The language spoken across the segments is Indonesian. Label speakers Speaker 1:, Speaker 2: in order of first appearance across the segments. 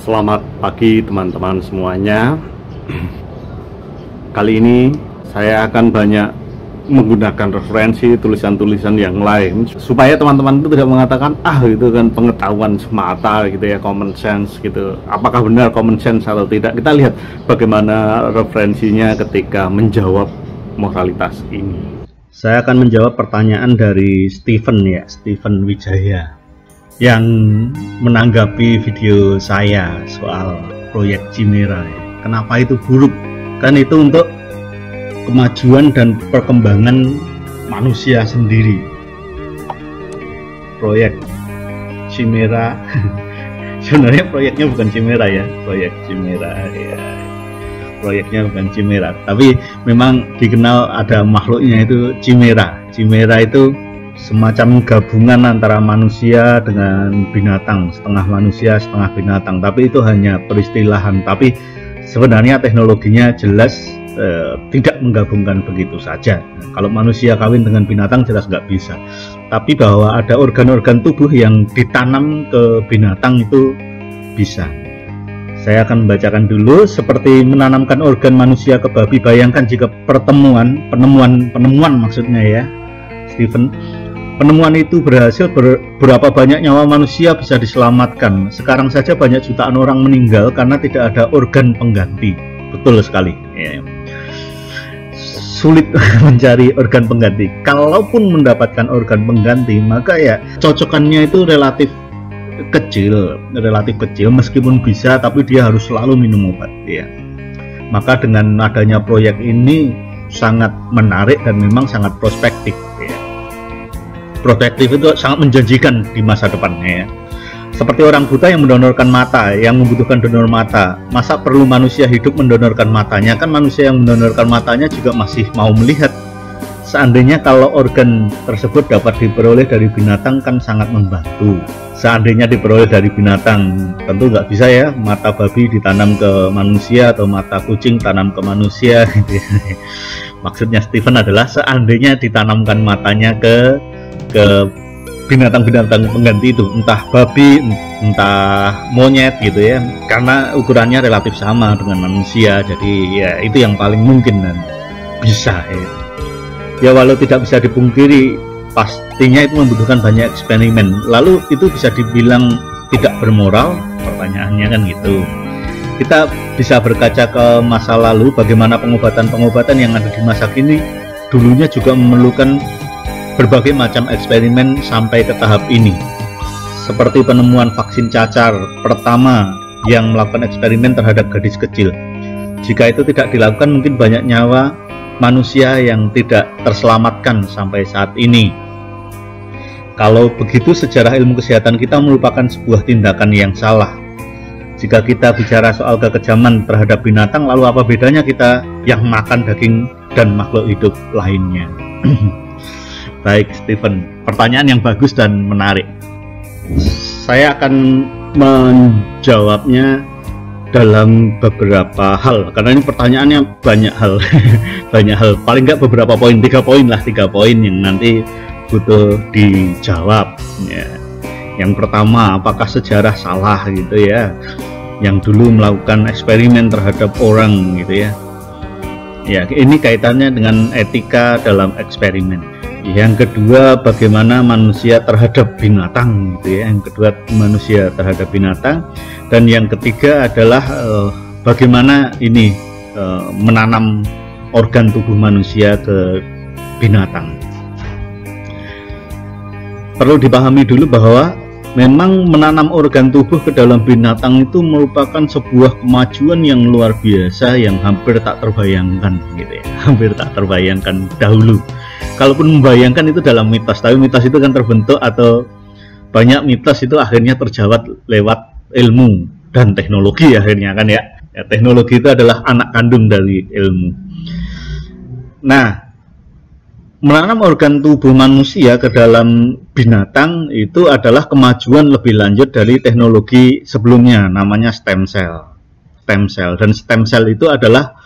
Speaker 1: Selamat pagi teman-teman semuanya. Kali ini saya akan banyak menggunakan referensi tulisan-tulisan yang lain supaya teman-teman itu tidak mengatakan itu kan pengetahuan semata gitu ya, common sense gitu. Apakah benar common sense atau tidak? Kita lihat bagaimana referensinya ketika menjawab moralitas ini. Saya akan menjawab pertanyaan dari Steven Wijaya yang menanggapi video saya soal proyek Chimera. Kenapa itu buruk? Kan itu untuk kemajuan dan perkembangan manusia sendiri. Proyek Chimera sebenarnya proyeknya bukan Chimera ya, proyek Chimera ya. Proyeknya bukan Chimera, tapi memang dikenal ada makhluknya itu Chimera. Chimera itu semacam gabungan antara manusia dengan binatang, setengah manusia setengah binatang, tapi itu hanya peristilahan. Tapi sebenarnya teknologinya jelas tidak menggabungkan begitu saja. Kalau manusia kawin dengan binatang jelas nggak bisa, tapi bahwa ada organ-organ tubuh yang ditanam ke binatang itu bisa. Saya akan membacakan dulu. Seperti menanamkan organ manusia ke babi, bayangkan jika penemuan maksudnya ya Steven, penemuan itu berhasil, berapa banyak nyawa manusia bisa diselamatkan. Sekarang saja banyak jutaan orang meninggal karena tidak ada organ pengganti. Betul sekali ya. Sulit mencari organ pengganti. Kalaupun mendapatkan organ pengganti, maka ya cocokannya itu relatif kecil meskipun bisa, tapi dia harus selalu minum obat ya. Maka dengan adanya proyek ini sangat menarik dan memang sangat prospektif ya. Prospektif itu sangat menjanjikan di masa depannya ya. Seperti orang buta yang mendonorkan mata, yang membutuhkan donor mata. Masa perlu manusia hidup mendonorkan matanya? Kan manusia yang mendonorkan matanya juga masih mau melihat. Seandainya kalau organ tersebut dapat diperoleh dari binatang kan sangat membantu. Seandainya diperoleh dari binatang, tentu nggak bisa ya mata babi ditanam ke manusia atau mata kucing tanam ke manusia gitu ya. Maksudnya Steven adalah seandainya ditanamkan matanya ke binatang-binatang pengganti itu, entah babi, entah monyet gitu ya, karena ukurannya relatif sama dengan manusia, jadi ya itu yang paling mungkin dan bisa ya. Ya walau tidak bisa dipungkiri, pastinya itu membutuhkan banyak eksperimen. Lalu itu bisa dibilang tidak bermoral? Pertanyaannya kan gitu. Kita bisa berkaca ke masa lalu, bagaimana pengobatan-pengobatan yang ada di masa kini dulunya juga memerlukan berbagai macam eksperimen sampai ke tahap ini. Seperti penemuan vaksin cacar pertama yang melakukan eksperimen terhadap gadis kecil. Jika itu tidak dilakukan, mungkin banyak nyawa manusia yang tidak terselamatkan sampai saat ini. Kalau begitu, sejarah ilmu kesehatan kita merupakan sebuah tindakan yang salah. Jika kita bicara soal kekejaman terhadap binatang, lalu apa bedanya kita yang makan daging dan makhluk hidup lainnya? Baik Steven, pertanyaan yang bagus dan menarik. Saya akan menjawabnya dalam beberapa hal, karena ini pertanyaannya banyak hal. Banyak hal, paling nggak beberapa poin, 3 poin yang nanti butuh dijawab ya. Yang pertama, apakah sejarah salah gitu ya, yang dulu melakukan eksperimen terhadap orang gitu ya. Ya, ini kaitannya dengan etika dalam eksperimen. Yang kedua, bagaimana manusia terhadap binatang gitu ya. Yang kedua, manusia terhadap binatang. Dan yang ketiga adalah bagaimana ini menanam organ tubuh manusia ke binatang. Perlu dipahami dulu bahwa memang menanam organ tubuh ke dalam binatang itu merupakan sebuah kemajuan yang luar biasa yang hampir tak terbayangkan gitu ya. Hampir tak terbayangkan dahulu. Kalaupun membayangkan itu dalam mitos, tapi mitos itu kan terbentuk atau banyak mitos itu akhirnya terjawab lewat ilmu dan teknologi akhirnya kan ya. Teknologi itu adalah anak kandung dari ilmu. Nah, menanam organ tubuh manusia ke dalam binatang itu adalah kemajuan lebih lanjut dari teknologi sebelumnya, namanya stem cell. Dan stem cell itu adalah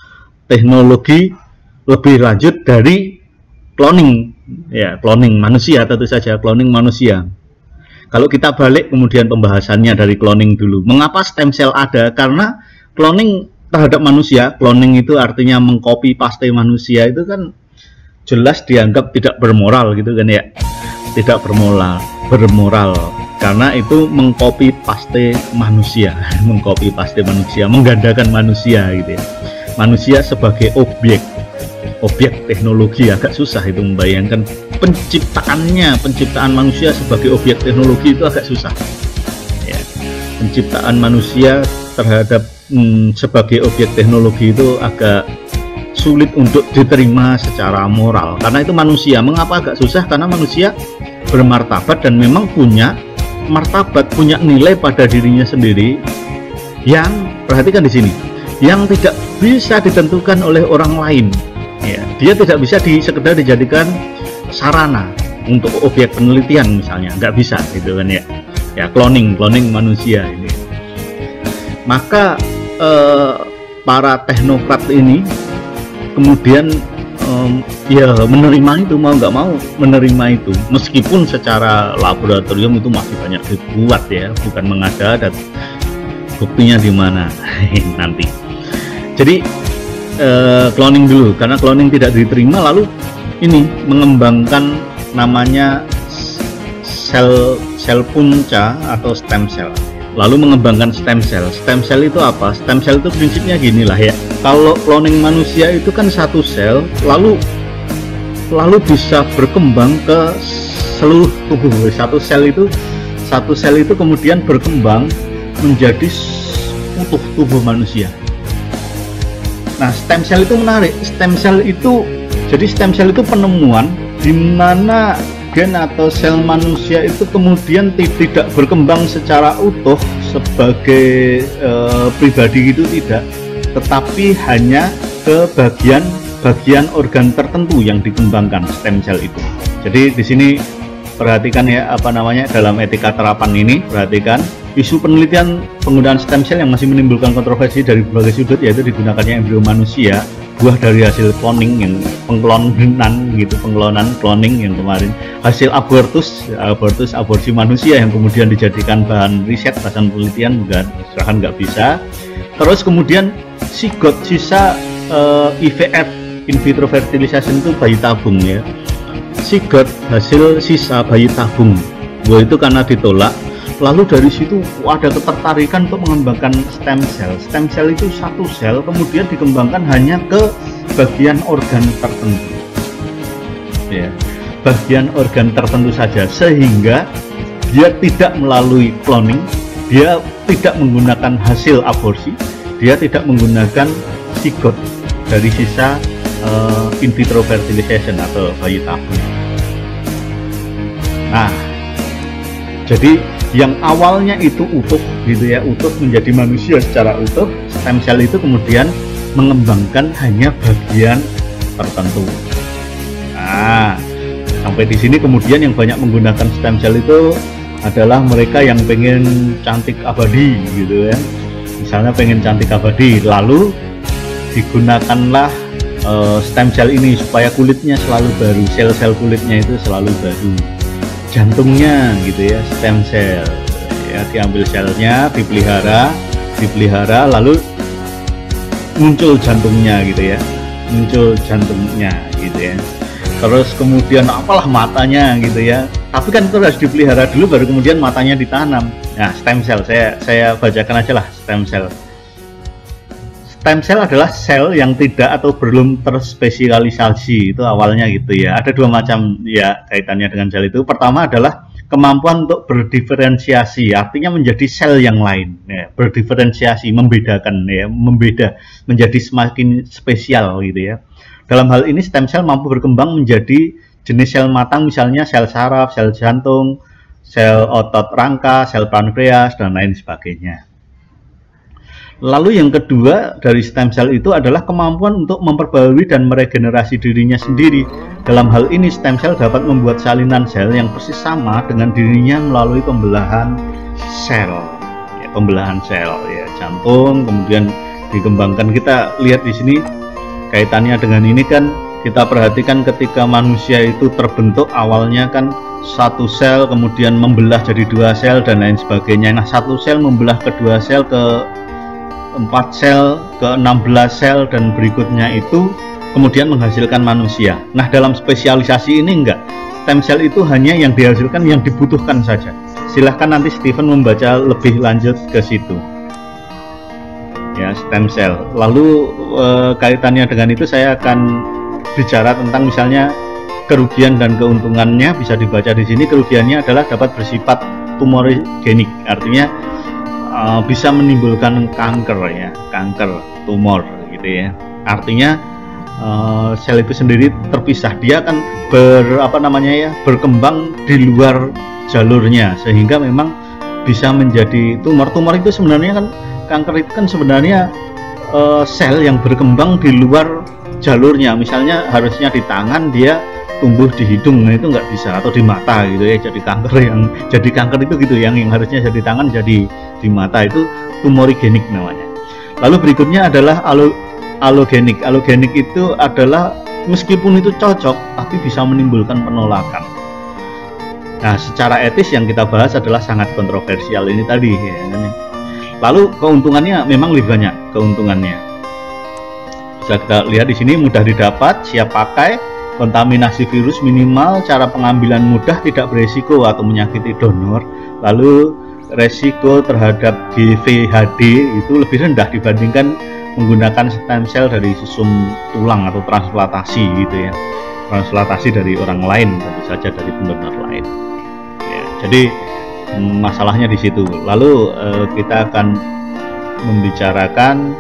Speaker 1: teknologi lebih lanjut dari cloning ya, cloning manusia, tentu saja cloning manusia. Kalau kita balik kemudian pembahasannya dari cloning dulu. Mengapa stem cell ada? Karena cloning terhadap manusia, cloning itu artinya mengcopy paste manusia, itu kan jelas dianggap tidak bermoral gitu kan ya. Tidak bermoral karena itu mengcopy paste manusia, mengcopy paste manusia, menggandakan manusia gitu ya. Manusia sebagai objek teknologi, agak susah itu membayangkan penciptaan manusia sebagai objek teknologi, itu agak susah ya. Penciptaan manusia terhadap sebagai objek teknologi itu agak sulit untuk diterima secara moral, karena itu manusia. Mengapa agak susah? Karena manusia bermartabat dan memang punya martabat, punya nilai pada dirinya sendiri yang, perhatikan di sini, yang tidak bisa ditentukan oleh orang lain ya. Dia tidak bisa sekedar dijadikan sarana untuk objek penelitian misalnya, nggak bisa gitu kan ya. Ya, cloning manusia ini. Maka para teknokrat ini kemudian ya menerima itu, mau nggak mau menerima itu, meskipun secara laboratorium itu masih banyak dibuat ya, bukan mengada-ada. Buktinya di mana nanti. Jadi cloning dulu, karena cloning tidak diterima, lalu ini mengembangkan namanya sel punca atau stem cell. Lalu mengembangkan stem cell. Stem cell itu apa? Stem cell itu prinsipnya gini lah ya. Kalau cloning manusia itu kan satu sel, lalu bisa berkembang ke seluruh tubuh. Satu sel itu kemudian berkembang menjadi utuh tubuh manusia. Nah, stem cell itu menarik. Stem cell itu penemuan di mana gen atau sel manusia itu kemudian tidak berkembang secara utuh sebagai pribadi gitu, tidak, tetapi hanya ke bagian organ tertentu yang dikembangkan stem cell itu. Jadi di sini perhatikan ya, dalam etika terapan ini, perhatikan isu penelitian penggunaan stem cell yang masih menimbulkan kontroversi dari berbagai sudut, yaitu digunakannya embrio manusia, buah dari hasil cloning, yang cloning yang kemarin, hasil aborsi manusia yang kemudian dijadikan bahan riset, bahan penelitian, bahkan nggak bisa. Terus kemudian sisa IVF, in vitro fertilization, itu bayi tabung ya. Hasil sisa bayi tabung, itu karena ditolak. Lalu dari situ ada ketertarikan untuk mengembangkan stem cell. Stem cell itu satu sel kemudian dikembangkan hanya ke bagian organ tertentu ya, bagian organ tertentu saja, sehingga dia tidak melalui cloning, dia tidak menggunakan hasil aborsi, dia tidak menggunakan zigot dari sisa in vitro fertilization atau bayi tabung. Nah, jadi yang awalnya itu utuh gitu ya, utuh menjadi manusia secara utuh, stem cell itu kemudian mengembangkan hanya bagian tertentu. Nah, sampai di sini kemudian yang banyak menggunakan stem cell itu adalah mereka yang pengen cantik abadi gitu ya. Misalnya pengen cantik abadi, lalu digunakanlah stem cell ini supaya kulitnya selalu baru, sel-sel kulitnya itu selalu baru. Jantungnya gitu ya, stem cell ya, diambil selnya, dipelihara, lalu muncul jantungnya gitu ya, gitu ya. Terus kemudian apalah matanya gitu ya, tapi kan itu harus dipelihara dulu baru kemudian matanya ditanam. Nah, stem cell, saya bacakan aja lah. Stem cell adalah sel yang tidak atau belum terspesialisasi, itu awalnya gitu ya. Ada dua macam ya kaitannya dengan sel itu. Pertama adalah kemampuan untuk berdiferensiasi, artinya menjadi sel yang lain ya, berdiferensiasi, membedakan ya, menjadi semakin spesial gitu ya. Dalam hal ini stem cell mampu berkembang menjadi jenis sel matang, misalnya sel saraf, sel jantung, sel otot rangka, sel pankreas, dan lain sebagainya. Lalu yang kedua dari stem cell itu adalah kemampuan untuk memperbarui dan meregenerasi dirinya sendiri. Dalam hal ini stem cell dapat membuat salinan sel yang persis sama dengan dirinya melalui pembelahan sel ya, jantung kemudian dikembangkan. Kita lihat di sini kaitannya dengan ini kan, kita perhatikan ketika manusia itu terbentuk, awalnya kan satu sel kemudian membelah jadi 2 sel dan lain sebagainya. Nah, satu sel membelah ke 2 sel, ke 4 sel, ke 16 sel, dan berikutnya itu kemudian menghasilkan manusia. Nah, dalam spesialisasi ini enggak, stem cell itu hanya yang dihasilkan yang dibutuhkan saja. Silahkan nanti Steven membaca lebih lanjut ke situ ya, stem cell. Lalu kaitannya dengan itu saya akan bicara tentang misalnya kerugian dan keuntungannya. Bisa dibaca di sini. Kerugiannya adalah dapat bersifat tumorigenik, artinya bisa menimbulkan kanker ya, kanker, tumor gitu ya. Artinya sel itu sendiri terpisah, dia akan berkembang di luar jalurnya, sehingga memang bisa menjadi tumor. Tumor itu sebenarnya kan, kanker itu kan sebenarnya sel yang berkembang di luar jalurnya. Misalnya harusnya di tangan, dia tumbuh di hidung, nah itu nggak bisa, atau di mata gitu ya, jadi kanker. Yang jadi kanker itu gitu, yang harusnya jadi tangan jadi di mata, itu tumorigenik namanya. Lalu berikutnya adalah alogenik. Alogenik itu adalah meskipun itu cocok tapi bisa menimbulkan penolakan. Nah, secara etis yang kita bahas adalah sangat kontroversial ini tadi ya. Lalu keuntungannya memang lebih banyak keuntungannya. Bisa kita lihat di sini, mudah didapat, siap pakai, kontaminasi virus minimal, cara pengambilan mudah, tidak beresiko atau menyakiti donor. Lalu resiko terhadap GVHD itu lebih rendah dibandingkan menggunakan stem cell dari sum tulang atau transplantasi gitu ya, transplantasi dari orang lain, tentu saja dari pendonor lain ya. Jadi masalahnya di situ. Lalu kita akan membicarakan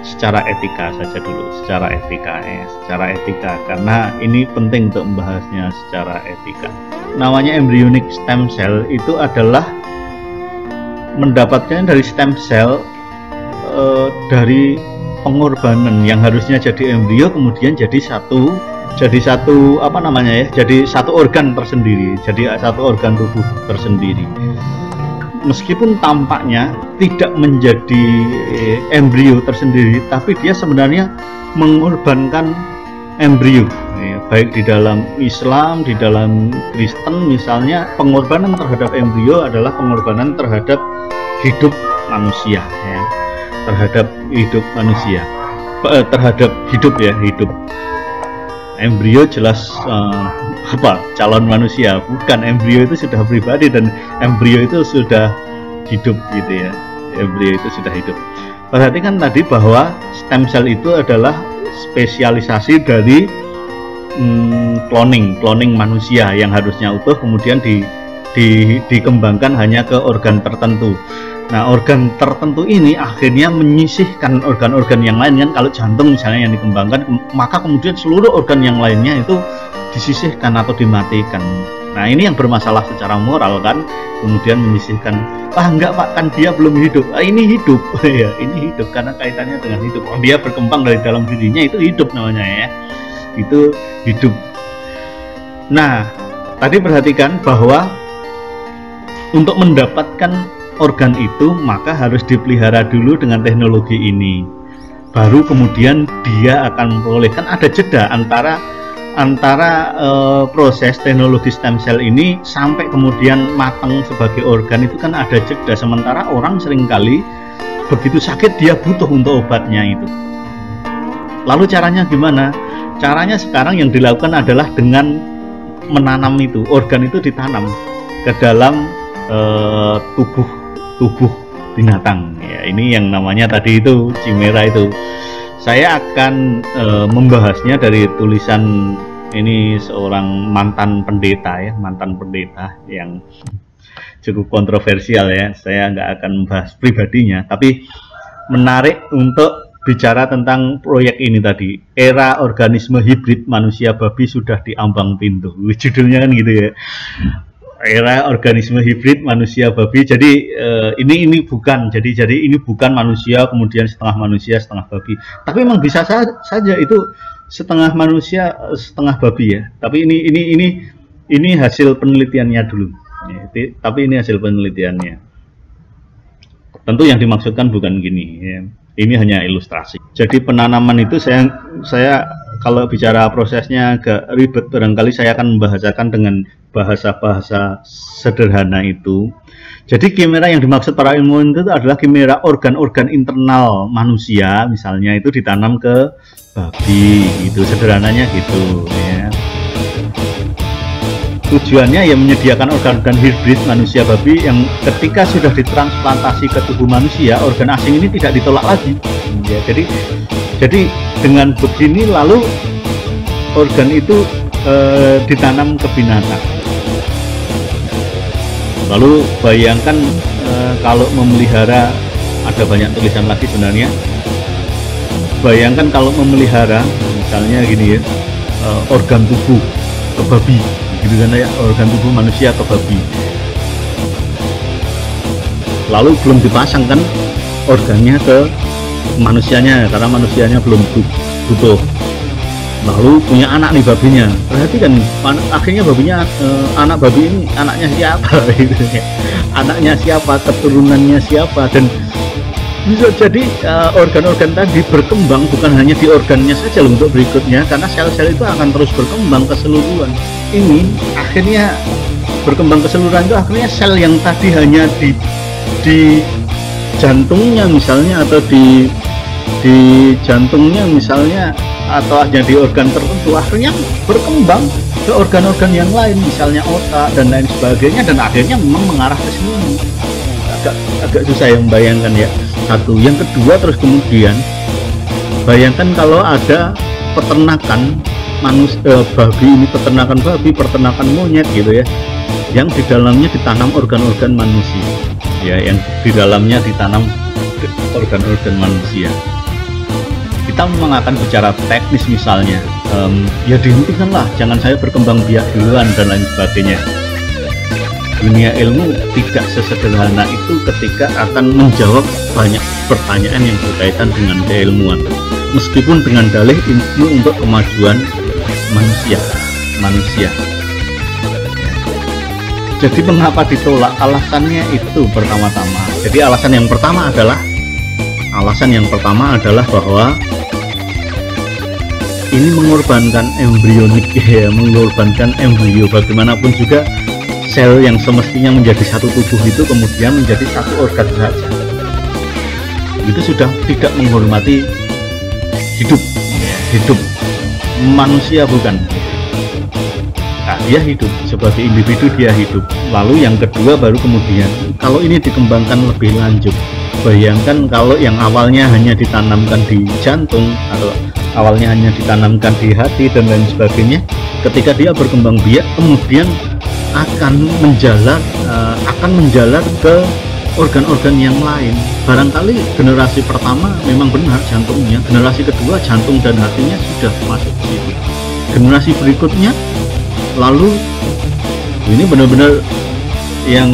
Speaker 1: secara etika saja dulu, secara etika ya, secara etika, karena ini penting untuk membahasnya secara etika. Namanya embryonic stem cell itu adalah mendapatkan dari stem cell dari pengorbanan yang harusnya jadi embrio, kemudian jadi satu organ tersendiri, jadi satu organ tubuh tersendiri. Meskipun tampaknya tidak menjadi embrio tersendiri, tapi dia sebenarnya mengorbankan embrio ya, baik di dalam Islam, di dalam Kristen misalnya, pengorbanan terhadap embrio adalah pengorbanan terhadap hidup manusia ya, terhadap hidup manusia, terhadap hidup ya, hidup. Embrio jelas calon manusia, bukan, embrio itu sudah pribadi dan embrio itu sudah hidup gitu ya, embrio itu sudah hidup. Perhatikan tadi bahwa stem cell itu adalah spesialisasi dari cloning manusia yang harusnya utuh, kemudian dikembangkan hanya ke organ tertentu. Nah, organ tertentu ini akhirnya menyisihkan organ-organ yang lain kan. Kalau jantung misalnya yang dikembangkan, maka kemudian seluruh organ yang lainnya itu disisihkan atau dimatikan. Nah, ini yang bermasalah secara moral kan. Kemudian menyisihkan, enggak Pak, kan dia belum hidup. Ini hidup ya, ini hidup karena kaitannya dengan hidup. Dia berkembang dari dalam dirinya, itu hidup namanya ya. Itu hidup. Nah, tadi perhatikan bahwa untuk mendapatkan organ itu maka harus dipelihara dulu dengan teknologi ini, baru kemudian dia akan memperoleh. Kan ada jeda antara proses teknologi stem cell ini sampai kemudian matang sebagai organ, itu kan ada jeda. Sementara orang seringkali begitu sakit dia butuh untuk obatnya itu. Lalu caranya gimana? Caranya sekarang yang dilakukan adalah dengan menanam itu, organ itu ditanam ke dalam tubuh binatang ya. Ini yang namanya tadi itu chimera itu. Saya akan membahasnya dari tulisan ini seorang mantan pendeta yang cukup kontroversial ya. Saya nggak akan membahas pribadinya, tapi menarik untuk bicara tentang proyek ini tadi. Era organisme hibrid manusia babi sudah diambang pintu, judulnya kan gitu ya. Era organisme hibrid manusia babi. Jadi ini bukan ini bukan manusia kemudian setengah manusia setengah babi, tapi memang bisa saja itu setengah manusia setengah babi ya. Tapi ini hasil penelitiannya dulu ya, tapi ini hasil penelitiannya. Tentu yang dimaksudkan bukan gini ya. Ini hanya ilustrasi. Jadi penanaman itu saya kalau bicara prosesnya agak ribet, barangkali saya akan membahasakan dengan bahasa-bahasa sederhana itu. Jadi kimera yang dimaksud para ilmuwan itu adalah kimera organ-organ internal manusia, misalnya itu ditanam ke babi, itu sederhananya gitu ya. Tujuannya ya menyediakan organ-organ hibrid manusia babi yang ketika sudah ditransplantasi ke tubuh manusia, organ asing ini tidak ditolak lagi. Ya, jadi dengan begini lalu organ itu ditanam ke binatang. Lalu bayangkan kalau memelihara, ada banyak tulisan lagi sebenarnya. Bayangkan kalau memelihara, misalnya gini ya, organ tubuh ke babi, gitu kan ya, organ tubuh manusia ke babi. Lalu belum dipasang kan organnya ke manusianya, karena manusianya belum butuh. Lalu punya anak nih babinya, perhatikan akhirnya babinya, anak babi ini anaknya siapa gitu ya, anaknya siapa, keturunannya siapa, dan bisa jadi organ-organ tadi berkembang bukan hanya di organnya saja loh untuk berikutnya, karena sel-sel itu akan terus berkembang keseluruhan. Ini akhirnya berkembang keseluruhan itu akhirnya sel yang tadi hanya di jantungnya misalnya, atau di jantungnya misalnya, atau hanya di organ tertentu, akhirnya berkembang ke organ-organ yang lain, misalnya otak dan lain sebagainya, dan akhirnya memang mengarah ke sini. Agak susah yang membayangkan ya. Satu, yang kedua, terus kemudian bayangkan kalau ada peternakan babi ini, peternakan babi, peternakan monyet gitu ya, yang di dalamnya ditanam organ-organ manusia, ya, yang di dalamnya ditanam organ-organ manusia. Kita memang akan bicara teknis misalnya, ya dihentikanlah, jangan saya berkembang biak duluan dan lain sebagainya. Dunia ilmu tidak sesederhana itu ketika akan menjawab banyak pertanyaan yang berkaitan dengan keilmuan, meskipun dengan dalih ilmu untuk kemajuan manusia. Jadi mengapa ditolak? Alasannya itu pertama-tama. Jadi alasan yang pertama adalah bahwa ini mengorbankan embrionik ya, mengorbankan embrio. Bagaimanapun juga sel yang semestinya menjadi satu tubuh itu kemudian menjadi satu organ saja, itu sudah tidak menghormati hidup manusia, bukan. Nah, dia hidup sebagai individu, dia hidup. Lalu yang kedua baru kemudian kalau ini dikembangkan lebih lanjut, bayangkan kalau yang awalnya hanya ditanamkan di jantung atau awalnya hanya ditanamkan di hati dan lain sebagainya, ketika dia berkembang biak kemudian akan menjalar ke organ-organ yang lain. Barangkali generasi pertama memang benar jantungnya, generasi kedua jantung dan hatinya sudah masuk ke situ, generasi berikutnya lalu ini benar-benar yang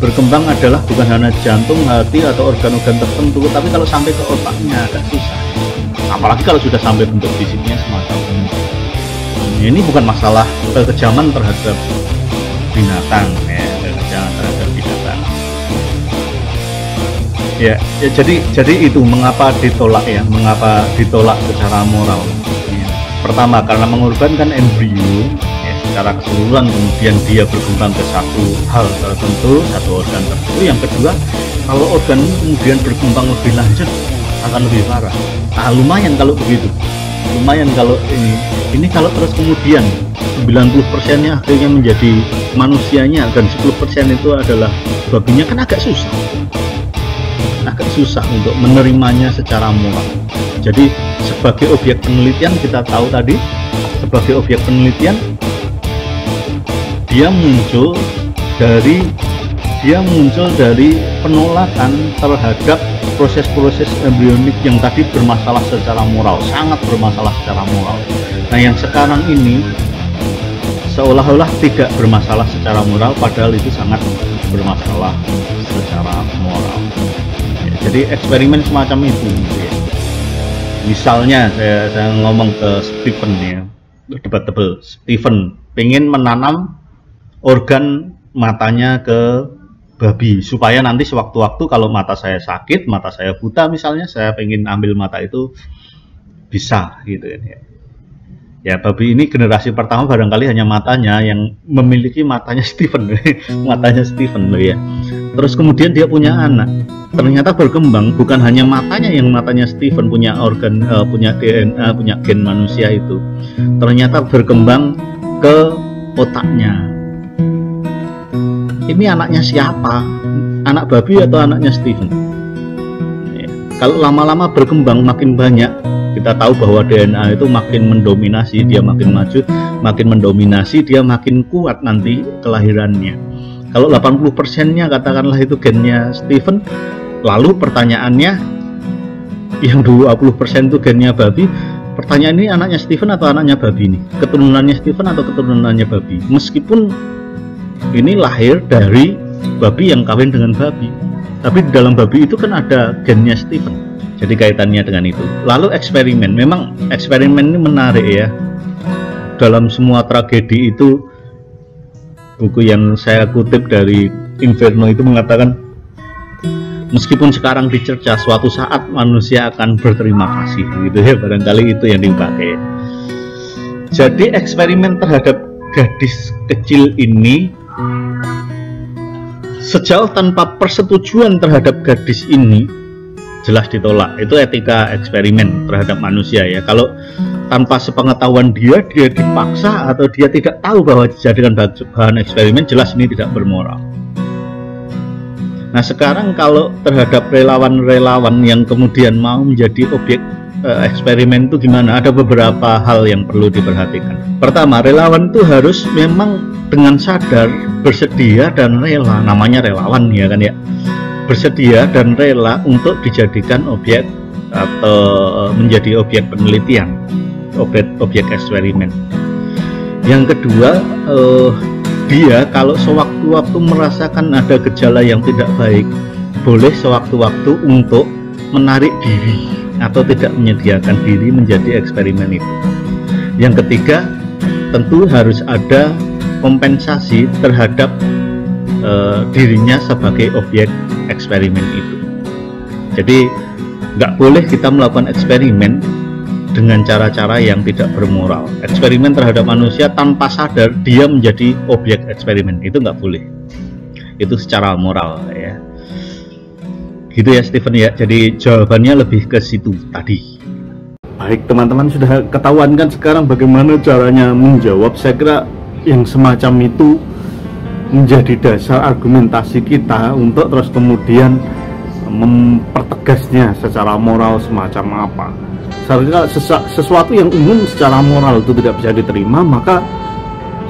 Speaker 1: berkembang adalah bukan hanya jantung, hati atau organ-organ tertentu, tapi kalau sampai ke otaknya agak susah, apalagi kalau sudah sampai bentuk fisiknya semacam ini. Ini bukan masalah kekejaman terhadap binatang ya, kekejaman terhadap binatang ya, jadi itu mengapa ditolak ya, mengapa ditolak secara moral ya. Pertama karena mengorbankan embrio ya, secara keseluruhan, kemudian dia berkembang ke satu hal tertentu, satu organ tertentu. Yang kedua, kalau organ ini kemudian berkembang lebih lanjut akan lebih parah. Lumayan kalau begitu, lumayan kalau ini kalau terus kemudian 90%-nya akhirnya menjadi manusianya dan 10% itu adalah babinya, kan agak susah untuk menerimanya secara moral. Jadi sebagai objek penelitian, kita tahu tadi sebagai objek penelitian dia muncul dari penolakan terhadap proses-proses embrionik yang tadi bermasalah secara moral, sangat bermasalah secara moral. Nah, yang sekarang ini seolah-olah tidak bermasalah secara moral, padahal itu sangat bermasalah secara moral. Ya, jadi eksperimen semacam itu. Ya. Misalnya saya ngomong ke Stephen ya, debatable. Stephen pengen menanam organ matanya ke babi supaya nanti sewaktu-waktu kalau mata saya sakit, mata saya buta misalnya, saya pengen ambil mata itu bisa gitu kan ya. Ya babi ini generasi pertama barangkali hanya matanya yang memiliki matanya Stephen matanya Stephen loh ya. Terus kemudian dia punya anak, ternyata berkembang bukan hanya matanya yang matanya Stephen punya organ, punya DNA, punya gen manusia itu, ternyata berkembang ke otaknya. Ini anaknya siapa? Anak babi atau anaknya Stephen? Ya. Kalau lama-lama berkembang makin banyak, kita tahu bahwa DNA itu makin mendominasi, dia makin maju, makin mendominasi, dia makin kuat nanti kelahirannya. Kalau 80%-nya katakanlah itu gennya Stephen, lalu pertanyaannya yang 20% itu gennya babi, pertanyaan ini anaknya Stephen atau anaknya babi nih? Keturunannya Stephen atau keturunannya babi? Meskipun ini lahir dari babi yang kawin dengan babi, tapi di dalam babi itu kan ada gennya Stephen. Jadi kaitannya dengan itu. Lalu eksperimen, memang eksperimen ini menarik ya. Dalam semua tragedi itu, buku yang saya kutip dari Inferno itu mengatakan, meskipun sekarang dicerca, suatu saat manusia akan berterima kasih, gitu ya. Barangkali itu yang dipakai. Jadi eksperimen terhadap gadis kecil ini, sejauh tanpa persetujuan terhadap gadis ini, jelas ditolak. Itu etika eksperimen terhadap manusia ya. Kalau tanpa sepengetahuan dia dipaksa atau dia tidak tahu bahwa dijadikan bahan eksperimen, jelas ini tidak bermoral. Nah sekarang kalau terhadap relawan-relawan yang kemudian mau menjadi objek eksperimen itu gimana? Ada beberapa hal yang perlu diperhatikan. Pertama, relawan itu harus memang dengan sadar, bersedia dan rela. Namanya relawan ya kan ya, bersedia dan rela untuk dijadikan objek atau menjadi objek penelitian, objek eksperimen. Yang kedua, dia kalau sewaktu-waktu merasakan ada gejala yang tidak baik, boleh sewaktu-waktu untuk menarik diri atau tidak menyediakan diri menjadi eksperimen itu. Yang ketiga, tentu harus ada kompensasi terhadap dirinya sebagai objek eksperimen itu. Jadi nggak boleh kita melakukan eksperimen dengan cara-cara yang tidak bermoral. Eksperimen terhadap manusia tanpa sadar dia menjadi objek eksperimen, itu nggak boleh. Itu secara moral ya. Gitu ya Stephen ya. Jadi jawabannya lebih ke situ tadi. Baik teman-teman, sudah ketahuan kan sekarang bagaimana caranya menjawab. Saya kira yang semacam itu menjadi dasar argumentasi kita untuk terus kemudian mempertegasnya secara moral semacam apa. Sesuatu yang umum secara moral itu tidak bisa diterima, maka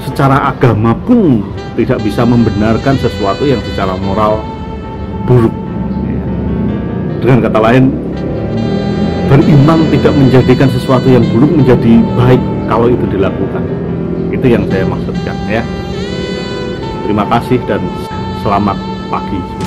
Speaker 1: secara agama pun tidak bisa membenarkan sesuatu yang secara moral buruk. Dengan kata lain, beriman tidak menjadikan sesuatu yang buruk menjadi baik kalau itu dilakukan. Itu yang saya maksudkan ya. Terima kasih dan selamat pagi.